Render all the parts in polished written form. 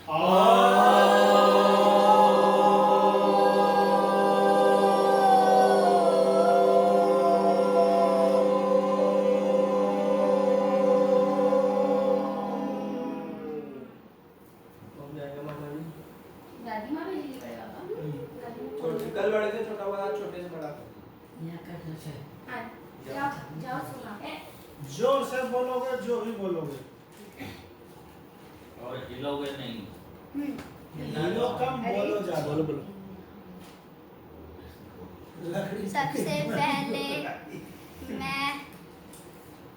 दादी माँ भेजी पड़ेगा छोटे कल बड़े थे, छोटा बड़ा, छोटे से बड़ा। जाओ जाओ सुना जोर से बोलोगे जो भी बोलोगे, और हिलोगे नहीं। हिलो कम बोलो ज्यादा। बोलो बोलो। सबसे पहले मैं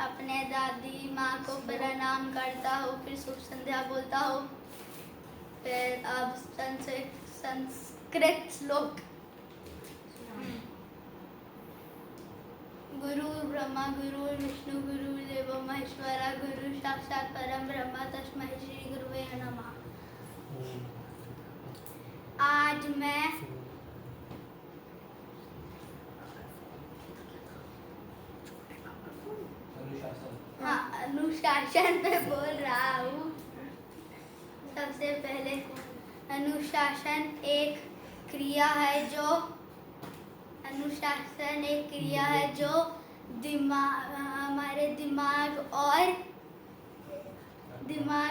अपने दादी माँ को प्रणाम करता हूँ, फिर शुभ संध्या बोलता हूँ, फिर अब संस्कृत श्लोक। गुरु ब्रह्मा गुरु विष्णु गुरु देवो महेश्वरा गुरु साक्षात परम ब्रह्म तस्मै श्री गुरुवे नमः। आज मैं अनुशासन पे बोल रहा हूँ। सबसे पहले अनुशासन एक क्रिया है जो हमारे दिमाग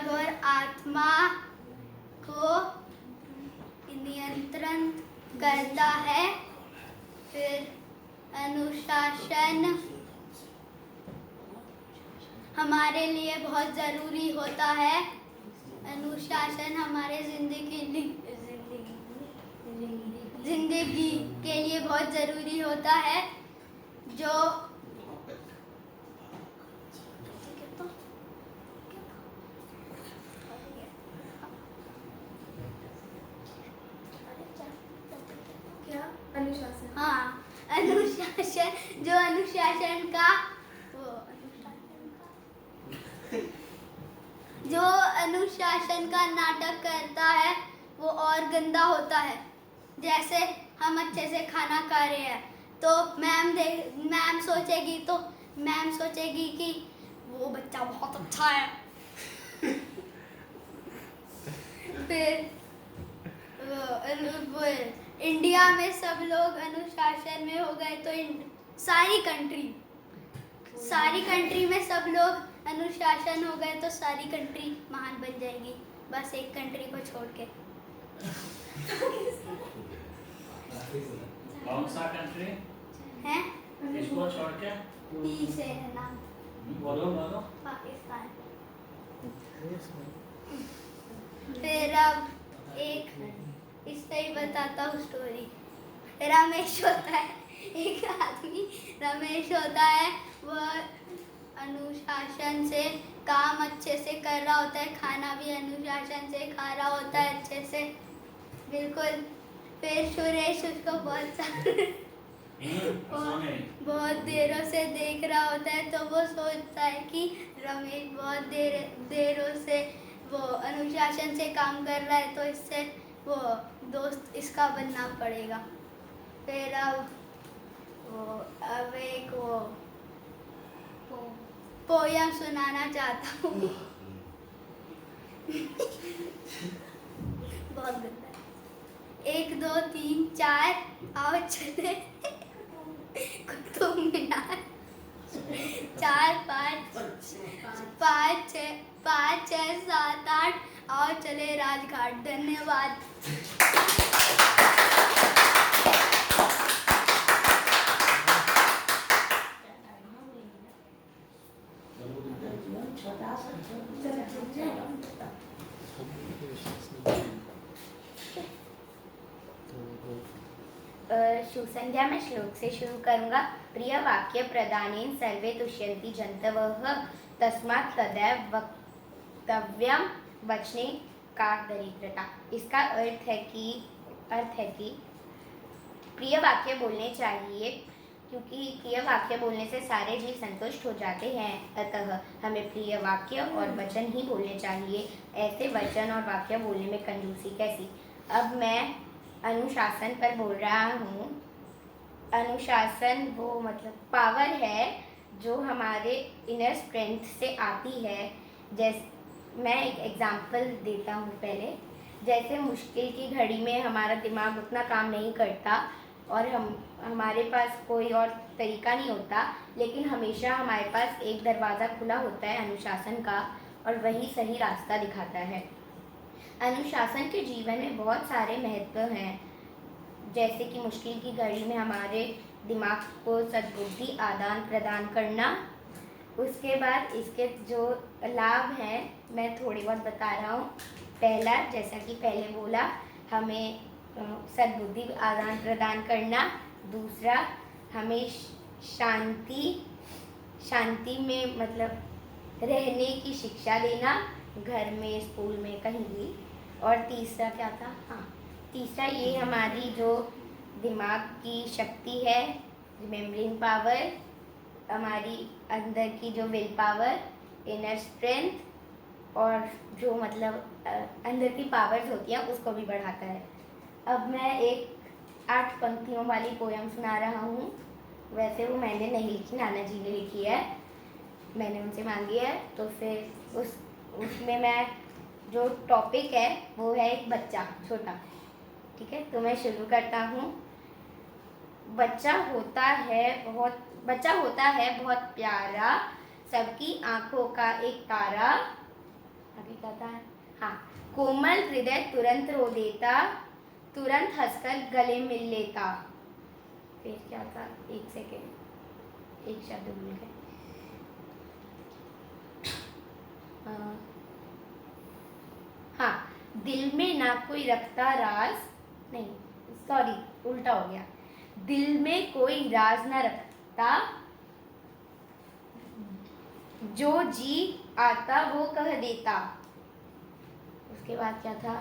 और आत्मा को नियंत्रण करता है। फिर अनुशासन हमारे लिए बहुत ज़रूरी होता है। अनुशासन हमारे जिंदगी के लिए बहुत ज़रूरी होता है। जो क्या अनुशासन? हाँ, अनुशासन जो अनुशासन का नाटक करता है वो और गंदा होता है। जैसे हम अच्छे से खाना खा रहे हैं तो मैम सोचेगी कि वो बच्चा बहुत अच्छा है। फिर इंडिया में सब लोग अनुशासन में हो गए तो सारी कंट्री में सब लोग अनुशासन हो गए तो सारी कंट्री महान बन जाएगी, बस एक कंट्री को छोड़ के। कौन सा कंट्री है? इसको छोड़ के? पी से है नाम। बोलो बोलो। पाकिस्तान। फिर अब एक इस पे ही बताता हूँ स्टोरी। रमेश होता है, एक आदमी रमेश होता है। वह अनुशासन से काम अच्छे से कर रहा होता है, खाना भी अनुशासन से खा रहा होता है अच्छे से, बिल्कुल। फिर सुरेश उसको बहुत देरों से देख रहा होता है तो वो सोचता है कि रमेश बहुत देरों से वो अनुशासन से काम कर रहा है तो इससे वो दोस्त इसका बनना पड़ेगा। फिर अब एक पोयम सुनाना चाहता हूँ। बहुत गंदा है। 1 2 3 4 आओ चले कुतुब मीनार। 4 5 6 7 8 आओ चले राजघाट। धन्यवाद। शुभ संध्या में श्लोक से शुरू करूंगा। प्रिय वाक्य प्रदानेन सर्वे तुष्यन्ति जन्तवः तस्मात् तदैव वक्तव्यम वचने का दरिद्रता। इसका अर्थ है कि प्रिय वाक्य बोलने चाहिए क्योंकि प्रिय वाक्य बोलने से सारे जीव संतुष्ट हो जाते हैं। अतः हमें प्रिय वाक्य और वचन ही बोलने चाहिए। ऐसे वचन और वाक्य बोलने में कंजूसी कैसी। अब मैं अनुशासन पर बोल रहा हूँ। अनुशासन वो मतलब पावर है जो हमारे इनर स्ट्रेंथ से आती है। मैं एक एग्जांपल देता हूँ पहले। जैसे मुश्किल की घड़ी में हमारा दिमाग उतना काम नहीं करता और हमारे पास कोई और तरीका नहीं होता, लेकिन हमेशा हमारे पास एक दरवाज़ा खुला होता है अनुशासन का, और वही सही रास्ता दिखाता है। अनुशासन के जीवन में बहुत सारे महत्व हैं, जैसे कि मुश्किल की घड़ी में हमारे दिमाग को सद्बुद्धि आदान प्रदान करना। उसके बाद इसके जो लाभ हैं मैं थोड़ी बहुत बता रहा हूँ। पहला, जैसा कि पहले बोला, हमें सद्बुद्धि आदान प्रदान करना। दूसरा, हमें शांति में मतलब रहने की शिक्षा देना, घर में, स्कूल में, कहीं भी। और तीसरा क्या था? हाँ, तीसरा ये हमारी जो दिमाग की शक्ति है, रिमेम्बरिंग पावर, हमारी अंदर की जो विल पावर, इनर स्ट्रेंथ, और जो मतलब अंदर की पावर्स होती हैं उसको भी बढ़ाता है। अब मैं एक 8 पंक्तियों वाली पोयम सुना रहा हूँ। वैसे वो मैंने नहीं लिखी, नाना जी ने लिखी है, मैंने उनसे मांगी है। तो फिर उसमें मैं जो टॉपिक है वो है एक बच्चा छोटा। ठीक है, तो मैं शुरू करता हूँ। बच्चा होता है बहुत प्यारा, सबकी आंखों का एक तारा। आगे क्या था? हाँ, कोमल हृदय तुरंत रो देता, तुरंत हंसकर गले मिल लेता। फिर क्या था? एक सेकेंड, एक शब्द भूल गए। हाँ, दिल में ना कोई रखता राज, नहीं सॉरी उल्टा हो गया। दिल में कोई राज ना रखता, जो जी आता वो कह देता। उसके बाद क्या था?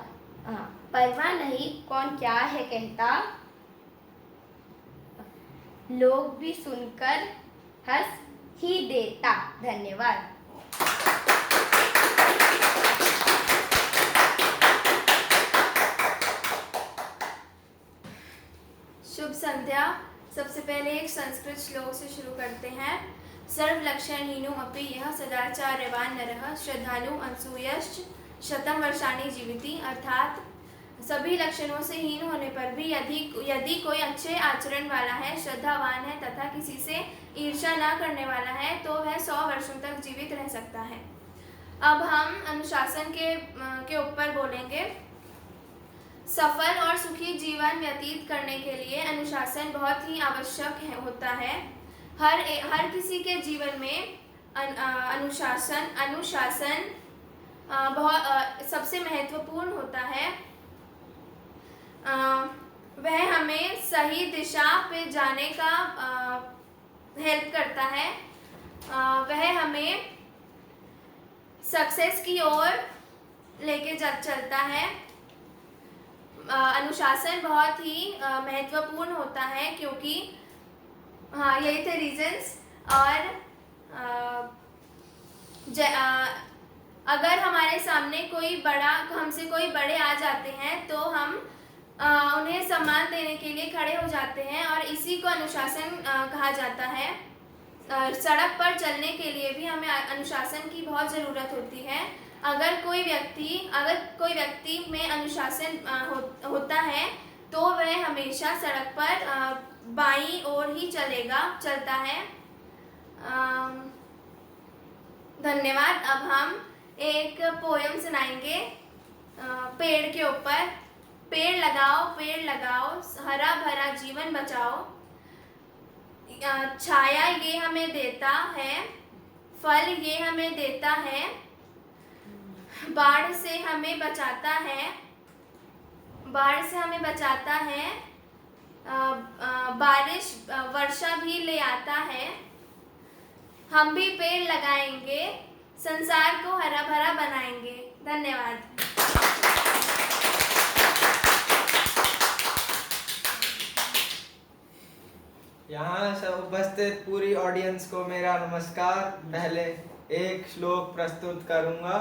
हाँ, परवाह नहीं कौन क्या है कहता, लोग भी सुनकर हंस ही देता। धन्यवाद। शुभ संध्या। सबसे पहले एक संस्कृत श्लोक से शुरू करते हैं। सर्वलक्षणहीनो अपि यः सदाचार्यवान् नरः श्रद्धालु अनसूयश्च शतं वर्षाणि जीविति। अर्थात सभी लक्षणों से हीन होने पर भी यदि कोई अच्छे आचरण वाला है, श्रद्धावान है तथा किसी से ईर्ष्या न करने वाला है, तो वह 100 वर्षों तक जीवित रह सकता है। अब हम अनुशासन के ऊपर बोलेंगे। सफल और सुखी जीवन व्यतीत करने के लिए अनुशासन बहुत ही आवश्यक होता है। हर किसी के जीवन में अनुशासन बहुत सबसे महत्वपूर्ण होता है। वह हमें सही दिशा पे जाने का हेल्प करता है। वह हमें सक्सेस की ओर लेके चलता है। अनुशासन बहुत ही महत्वपूर्ण होता है, क्योंकि हाँ यही थे रीजंस। और अगर हमारे सामने हमसे कोई बड़े आ जाते हैं तो हम उन्हें सम्मान देने के लिए खड़े हो जाते हैं, और इसी को अनुशासन कहा जाता है। सड़क पर चलने के लिए भी हमें अनुशासन की बहुत ज़रूरत होती है। अगर कोई व्यक्ति में अनुशासन होता है तो वह हमेशा सड़क पर बाईं ओर ही चलता है। धन्यवाद। अब हम एक पोयम सुनाएंगे पेड़ के ऊपर। पेड़ लगाओ, हरा भरा जीवन बचाओ। छाया ये हमें देता है, फल ये हमें देता है, बाढ़ से हमें बचाता है, बारिश वर्षा भी ले आता है। हम भी पेड़ लगाएंगे, संसार को हरा भरा बनाएंगे। धन्यवाद। यहाँ सब उपस्थित पूरी ऑडियंस को मेरा नमस्कार। पहले एक श्लोक प्रस्तुत करूँगा।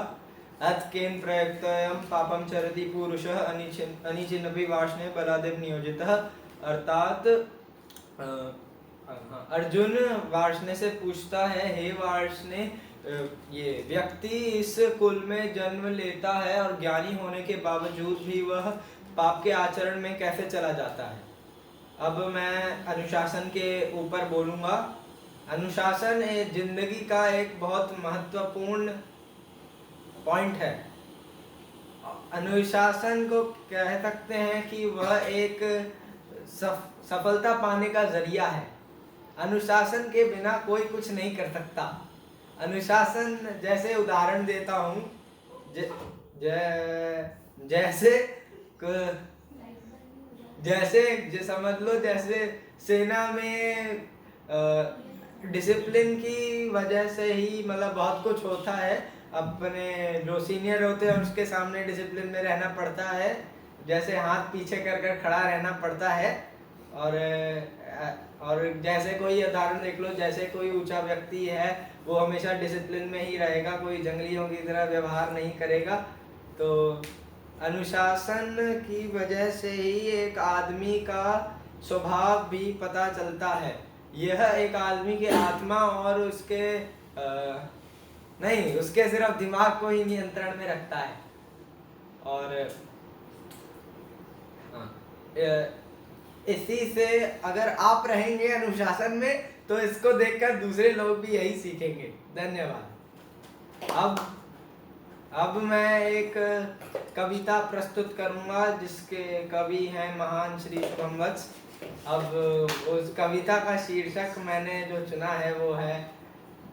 अत्केन प्रयुक्तोऽयं पापं चरति पुरुषः अनिचिन्नपि वार्ष्णे बलादेव नियोजितः। अर्थात अर्जुन वार्ष्णे से पूछता है, हे वार्ष्णे ये व्यक्ति इस कुल में जन्म लेता है और ज्ञानी होने के बावजूद भी वह पाप के आचरण में कैसे चला जाता है। अब मैं अनुशासन के ऊपर बोलूँगा। अनुशासन जिंदगी का एक बहुत महत्वपूर्ण पॉइंट है। अनुशासन को कह सकते हैं कि वह एक सफलता पाने का जरिया है। अनुशासन के बिना कोई कुछ नहीं कर सकता। अनुशासन, जैसे उदाहरण देता हूँ, जैसे समझ लो, जैसे सेना में डिसिप्लिन की वजह से ही मतलब बहुत कुछ होता है। अपने जो सीनियर होते हैं उसके सामने डिसिप्लिन में रहना पड़ता है, जैसे हाथ पीछे कर कर खड़ा रहना पड़ता है। और जैसे कोई उदाहरण देख लो, जैसे कोई ऊंचा व्यक्ति है वो हमेशा डिसिप्लिन में ही रहेगा, कोई जंगलियों की तरह व्यवहार नहीं करेगा। तो अनुशासन की वजह से ही एक आदमी का स्वभाव भी पता चलता है। यह एक आदमी के आत्मा और उसके सिर्फ दिमाग को ही नियंत्रण में रखता है। और इसी से अगर आप रहेंगे अनुशासन में तो इसको देखकर दूसरे लोग भी यही सीखेंगे। धन्यवाद। अब मैं एक कविता प्रस्तुत करूंगा जिसके कवि हैं महान श्री शुभमवत्स। अब उस कविता का शीर्षक मैंने जो चुना है वो है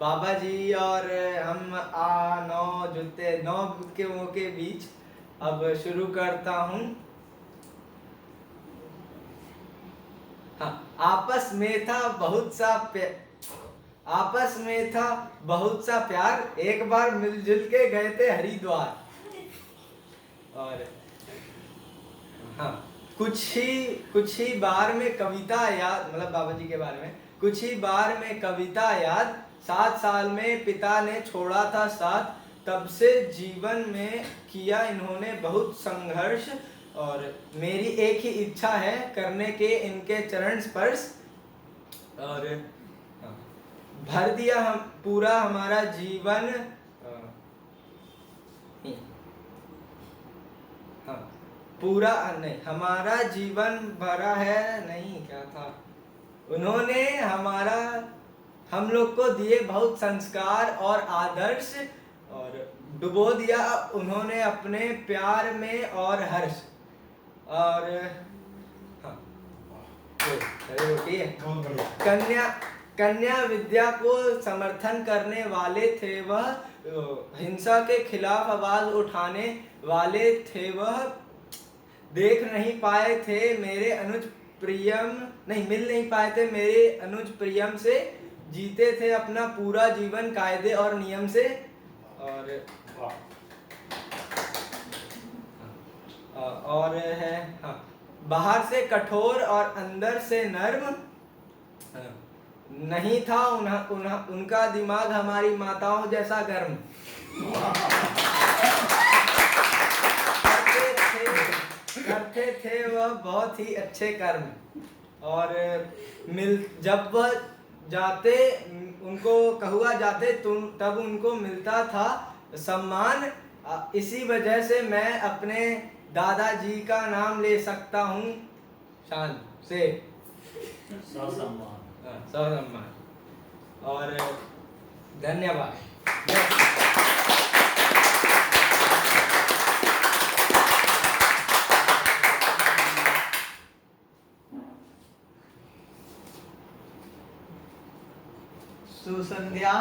बाबा जी और हम नौ के बीच। अब शुरू करता हूँ। हाँ, आपस में था बहुत सा प्यार, एक बार मिलजुल के गए थे हरिद्वार। और हाँ, कुछ ही बार में कविता याद, मतलब बाबा जी के बारे में, कुछ ही बार में कविता याद, 7 साल में पिता ने छोड़ा था साथ, तब से जीवन में किया इन्होंने बहुत संघर्ष, और मेरी एक ही इच्छा है करने के इनके चरण स्पर्श। और भर दिया हम पूरा हमारा जीवन, पूरा नहीं, हमारा जीवन भरा है, नहीं क्या था, उन्होंने हम लोग को दिए बहुत संस्कार और आदर्श, और डुबो दिया उन्होंने अपने प्यार में और हर्ष। और हाँ, कन्या विद्या को समर्थन करने वाले थे वह, हिंसा के खिलाफ आवाज उठाने वाले थे वह, देख नहीं पाए थे मेरे अनुज प्रियम, नहीं मिल नहीं पाए थे मेरे अनुज प्रियम से, जीते थे अपना पूरा जीवन कायदे और नियम से। और है हाँ, बाहर से कठोर और अंदर से नर्म, नहीं था उनका दिमाग हमारी माताओं जैसा गर्म। करते थे वह बहुत ही अच्छे कर्म, और जब वह जाते उनको कहुआ जाते तब उनको मिलता था सम्मान। इसी वजह से मैं अपने दादाजी का नाम ले सकता हूँ शान से, ससम्मान। और धन्यवाद। सुसंध्या।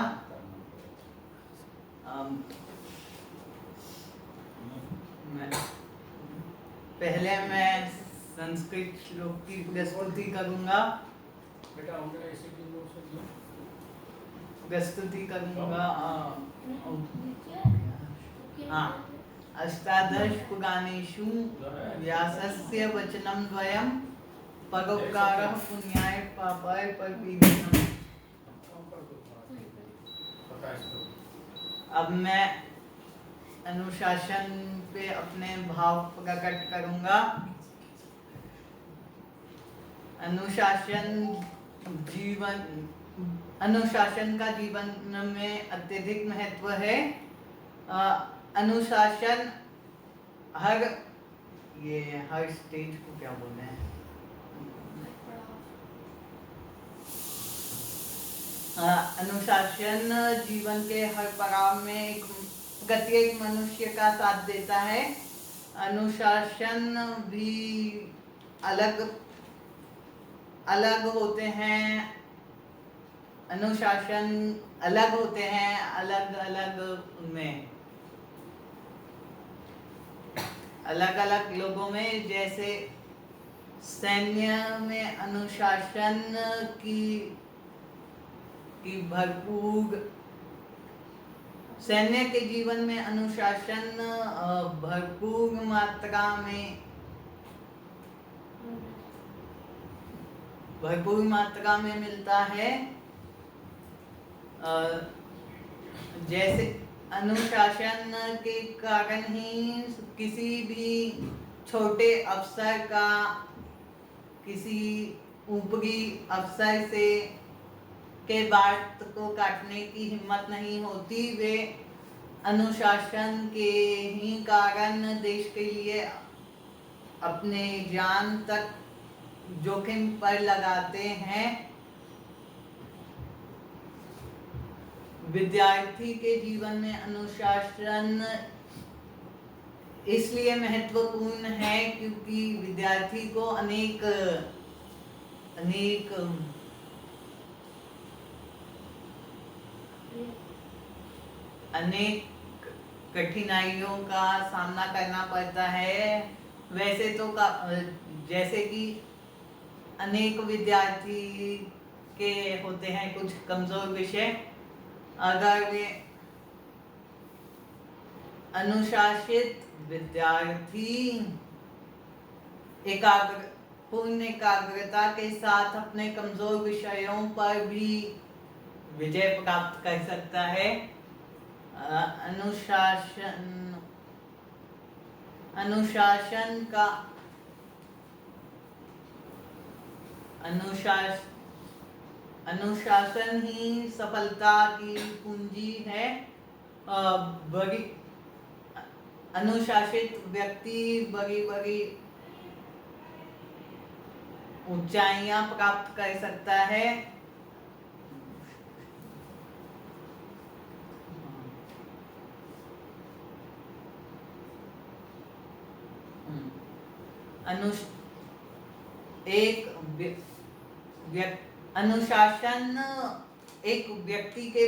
पहले मैं संस्कृत श्लोक की प्रस्तुति करूंगा। अष्टादश पुराणेषु व्यासस्य वचनं द्वयं, परोपकारः पुण्याय पापाय परपीडनम्। अब मैं अनुशासन पे अपने भाव प्रकट करूंगा। अनुशासन अनुशासन का जीवन में अत्यधिक महत्व है। अनुशासन हर स्टेज को क्या बोलते हैं, अनुशासन जीवन के हर पड़ाव में प्रत्येक मनुष्य का साथ देता है। अनुशासन भी अलग अलग होते हैं, अनुशासन अलग होते हैं अलग अलग उनमें अलग अलग लोगों में। जैसे सैन्य में अनुशासन की भरपूर, सैन्य के जीवन में अनुशासन भरपूर मात्रा में मिलता है। जैसे अनुशासन के कारण ही किसी भी छोटे अफसर का किसी ऊपरी अफसर से के बात को काटने की हिम्मत नहीं होती। वे अनुशासन के ही कारण देश के लिए अपने जान तक जोखिम पर लगाते हैं। विद्यार्थी के जीवन में अनुशासन इसलिए महत्वपूर्ण है क्योंकि विद्यार्थी को अनेक कठिनाइयों का सामना करना पड़ता है। वैसे तो जैसे कि अनेक विद्यार्थी के होते हैं कुछ कमजोर विषय। अगर वे अनुशासित विद्यार्थी पूर्ण एकाग्रता के साथ अपने कमजोर विषयों पर भी विजय प्राप्त कर सकता है। अनुशासन ही सफलता की कुंजी है। बड़ी अनुशासित व्यक्ति बड़ी ऊंचाइयां प्राप्त कर सकता है। अनुशासन एक व्यक्ति के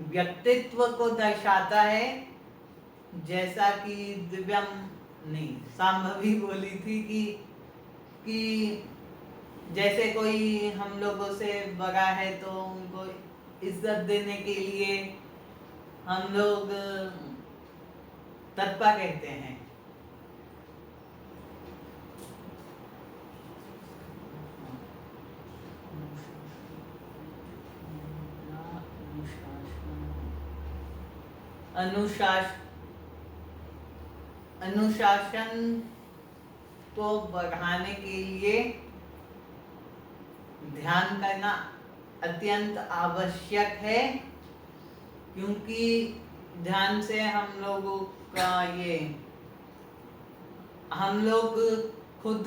व्यक्तित्व को दर्शाता है। जैसा कि सांभवी बोली थी कि जैसे कोई हम लोगों से बड़ा है तो उनको इज्जत देने के लिए हम लोग तत्पर कहते हैं। अनुशासन को बढ़ाने के लिए ध्यान करना अत्यंत आवश्यक है क्योंकि ध्यान से हम लोग खुद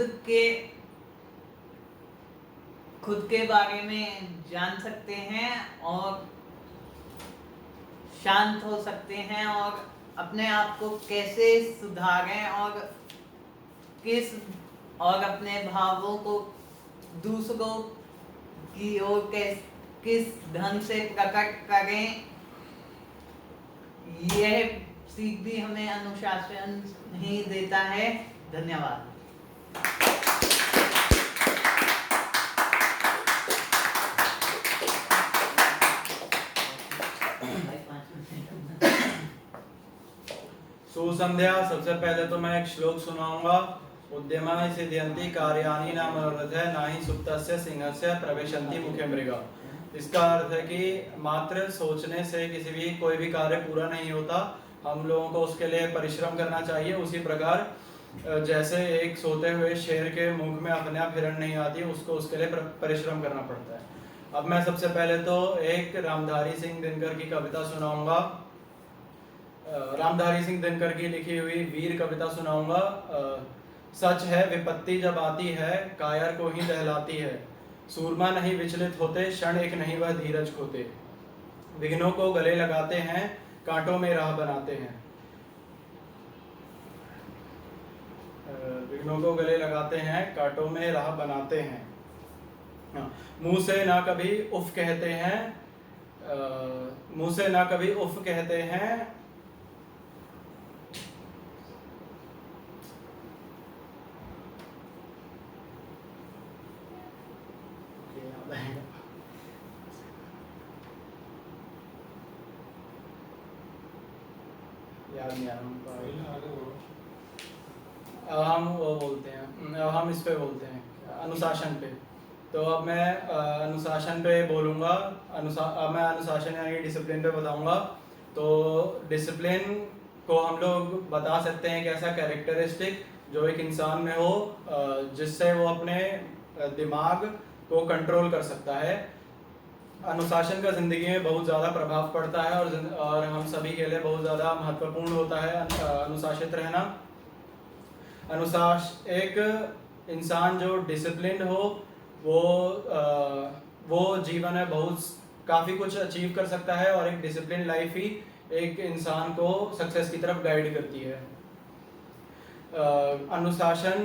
के बारे में जान सकते हैं और शांत हो सकते हैं और अपने आप को कैसे सुधारें और अपने भावों को दूसरों की ओर किस ढंग से प्रकट करें। यह सीख भी हमें अनुशासन ही देता है। धन्यवाद। सुसंध्या। सबसे पहले तो मैं एक श्लोक सुनाऊंगा। उद्यमानि सिद्ध्यन्ति कार्याणि न मनोरथः नाहि सुप्तस्य सिंहस्य प्रविशन्ति मुखे मृगा। इसका अर्थ है कि मात्र सोचने से कोई भी कार्य पूरा नहीं होता। हम लोगों को उसके लिए परिश्रम करना चाहिए। उसी प्रकार जैसे एक सोते हुए शेर के मुख में अपने आप हिरण नहीं आती, उसको उसके लिए परिश्रम करना पड़ता है। अब मैं सबसे पहले तो एक रामधारी सिंह दिनकर की कविता सुनाऊंगा। रामधारी सिंह दिनकर की लिखी हुई वीर कविता सुनाऊंगा। सच है विपत्ति जब आती है कायर को ही दहलाती है, सूरमा नहीं विचलित होते क्षण एक नहीं वह धीरज खोते, विघ्नों को गले लगाते हैं कांटों में राह बनाते हैं, विघ्नों को गले लगाते हैं कांटों में राह बनाते हैं। मुंह से ना कभी उफ कहते हैं, मुंह से ना कभी उफ कहते हैं, याद नहीं आ रहा। हम वो बोलते हैं, हम इस पे बोलते हैं अनुशासन पे। तो अब मैं अनुशासन पे बोलूँगा। अब मैं अनुशासन यानी डिसिप्लिन पे बताऊँगा। तो डिसिप्लिन को हम लोग बता सकते हैं एक ऐसा कैरेक्टरिस्टिक जो एक इंसान में हो, जिससे वो अपने दिमाग को कंट्रोल कर सकता है। अनुशासन का ज़िंदगी में बहुत ज़्यादा प्रभाव पड़ता है और हम सभी के लिए बहुत ज़्यादा महत्वपूर्ण होता है अनुशासित रहना। एक इंसान जो डिसिप्लिन हो वो जीवन में काफ़ी कुछ अचीव कर सकता है, और एक डिसिप्लिन लाइफ ही एक इंसान को सक्सेस की तरफ गाइड करती है। अनुशासन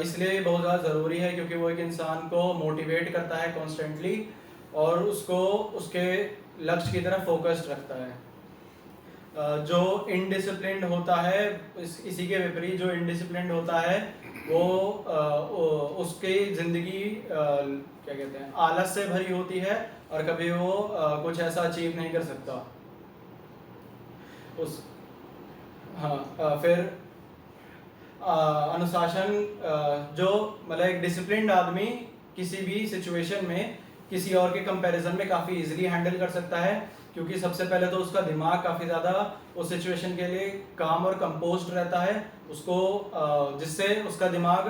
इसलिए बहुत ज़्यादा ज़रूरी है क्योंकि वो एक इंसान को मोटिवेट करता है कॉन्स्टेंटली और उसको उसके लक्ष्य की तरफ फोकस्ड रखता है। जो इनडिसिप्लिन्ड होता है, इसी के विपरीत जो इनडिसिप्लिन्ड होता है वो उसकी ज़िंदगी क्या कहते हैं आलस से भरी होती है और कभी वो कुछ ऐसा अचीव नहीं कर सकता। फिर अनुशासन जो मतलब एक डिसिप्लिन्ड आदमी किसी भी सिचुएशन में किसी और के कंपैरिजन में काफ़ी इजीली हैंडल कर सकता है, क्योंकि सबसे पहले तो उसका दिमाग काफ़ी ज़्यादा उस सिचुएशन के लिए काम और कंपोज्ड रहता है, उसको जिससे उसका दिमाग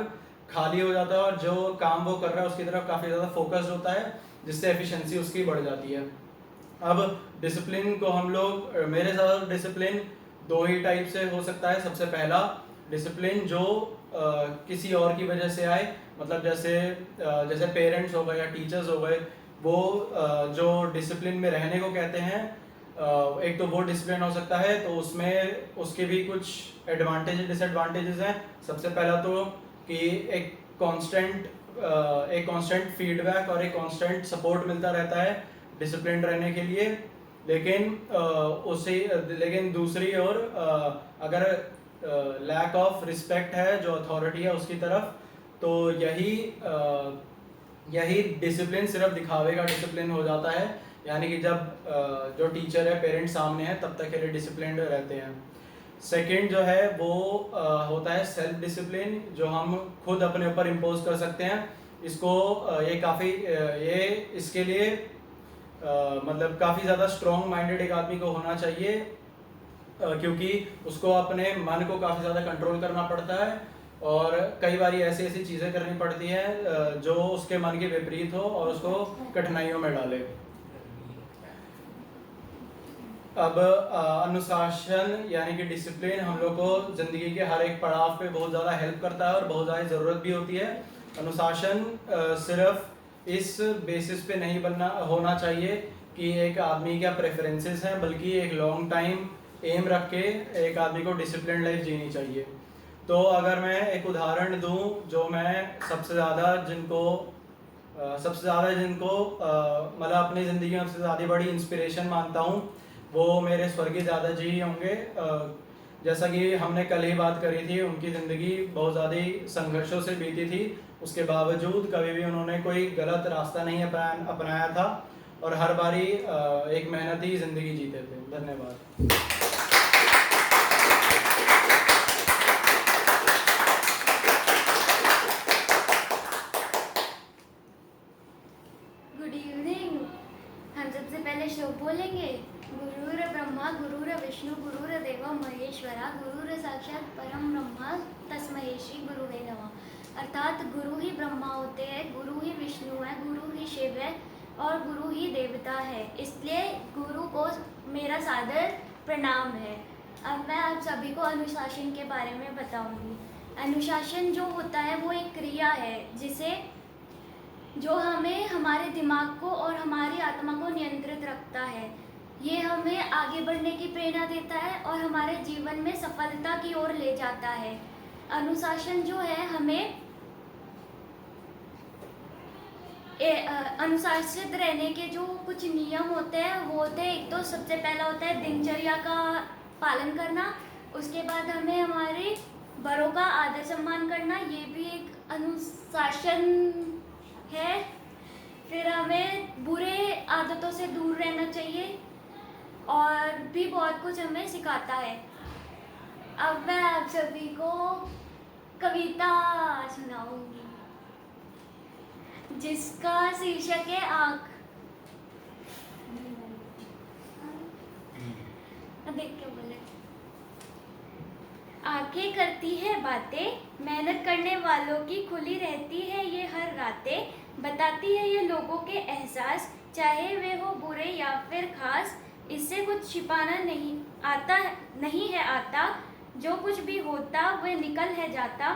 खाली हो जाता है और जो काम वो कर रहा है उसकी तरफ काफ़ी ज़्यादा फोकस्ड होता है, जिससे एफिशिएंसी उसकी बढ़ जाती है। अब डिसिप्लिन को हम लोग मेरे साथ डिसिप्लिन दो ही टाइप से हो सकता है। सबसे पहला डिसिप्लिन जो किसी और की वजह से आए, मतलब जैसे पेरेंट्स हो गए या टीचर्स हो गए, वो जो डिसिप्लिन में रहने को कहते हैं, एक तो वो डिसिप्लिन हो सकता है, तो उसमें उसके भी कुछ एडवांटेजेस डिसएडवांटेजेस हैं। सबसे पहला तो कि एक कांस्टेंट फीडबैक और एक कांस्टेंट सपोर्ट मिलता रहता है डिसिप्लिन रहने के लिए, लेकिन दूसरी ओर अगर लैक ऑफ रिस्पेक्ट है जो अथॉरिटी है उसकी तरफ, तो यही डिसिप्लिन सिर्फ दिखावे का डिसिप्लिन हो जाता है। यानी कि जब जो टीचर है पेरेंट्स सामने हैं तब तक के लिए डिसिप्लिन रहते हैं। सेकंड जो है वो होता है सेल्फ डिसिप्लिन, जो हम खुद अपने ऊपर इम्पोज कर सकते हैं। इसको इसके लिए मतलब काफ़ी ज़्यादा स्ट्रॉन्ग माइंडेड एक आदमी को होना चाहिए, क्योंकि उसको अपने मन को काफ़ी ज़्यादा कंट्रोल करना पड़ता है और कई बार ऐसी चीज़ें करनी पड़ती हैं जो उसके मन के विपरीत हो और उसको कठिनाइयों में डाले। अब अनुशासन यानी कि डिसिप्लिन हम लोग को ज़िंदगी के हर एक पड़ाव पे बहुत ज़्यादा हेल्प करता है और बहुत ज़्यादा ज़रूरत भी होती है। अनुशासन सिर्फ इस बेसिस पे नहीं होना चाहिए कि एक आदमी क्या प्रेफरेंसेस हैं, बल्कि एक लॉन्ग टाइम एम रख के एक आदमी को डिसिप्लिन लाइफ जीनी चाहिए। तो अगर मैं एक उदाहरण दूं, जो मैं सबसे ज़्यादा जिनको मतलब अपनी ज़िंदगी में सबसे ज़्यादा बड़ी इंस्पिरेशन मानता हूं, वो मेरे स्वर्गीय दादाजी ही होंगे। जैसा कि हमने कल ही बात करी थी, उनकी ज़िंदगी बहुत ज़्यादा संघर्षों से बीती थी, उसके बावजूद कभी भी उन्होंने कोई गलत रास्ता नहीं अपनाया था और हर बारी एक मेहनती ज़िंदगी जीते थे। धन्यवाद। Good evening. हम सबसे पहले श्लोक बोलेंगे। गुरुर ब्रह्मा गुरुर विष्णु गुरुर देव महेश्वरा गुरुर साक्षात परम ब्रह्मा तस्मै श्री गुरुवे नमः। अर्थात गुरु ही ब्रह्मा होते हैं, गुरु ही विष्णु है, गुरु ही शिव है, और गुरु ही देवता है, इसलिए गुरु को मेरा सादर प्रणाम है। अब मैं आप सभी को अनुशासन के बारे में बताऊंगी। अनुशासन जो होता है वो एक क्रिया है जो हमें हमारे दिमाग को और हमारी आत्मा को नियंत्रित रखता है। ये हमें आगे बढ़ने की प्रेरणा देता है और हमारे जीवन में सफलता की ओर ले जाता है। अनुशासन जो है हमें अनुशासित रहने के जो कुछ नियम होते हैं वो होते हैं, एक तो सबसे पहला होता है दिनचर्या का पालन करना, उसके बाद हमें हमारे बड़ों का आदर सम्मान करना, ये भी एक अनुशासन है। फिर हमें बुरे आदतों से दूर रहना चाहिए और भी बहुत कुछ हमें सिखाता है। अब मैं आप सभी को कविता सुनाऊंगी जिसका शीर्षक है आँख। देख के बोले। आंखें करती है बातें, मेहनत करने वालों की खुली रहती है ये हर रातें, बताती है ये लोगों के एहसास, चाहे वे हो बुरे या फिर खास, इससे कुछ छिपाना नहीं है आता, जो कुछ भी होता वह निकल है जाता।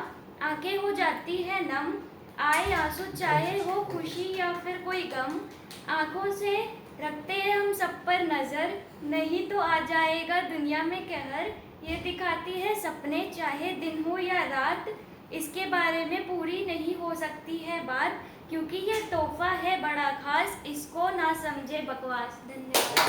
आंखें हो जाती है नम, आए आंसू चाहे हो खुशी या फिर कोई गम, आंखों से रखते हैं हम सब पर नज़र, नहीं तो आ जाएगा दुनिया में कहर। ये दिखाती है सपने चाहे दिन हो या रात, इसके बारे में पूरी नहीं हो सकती है बात, क्योंकि ये तोहफा है बड़ा खास, इसको ना समझे बकवास। धन्यवाद।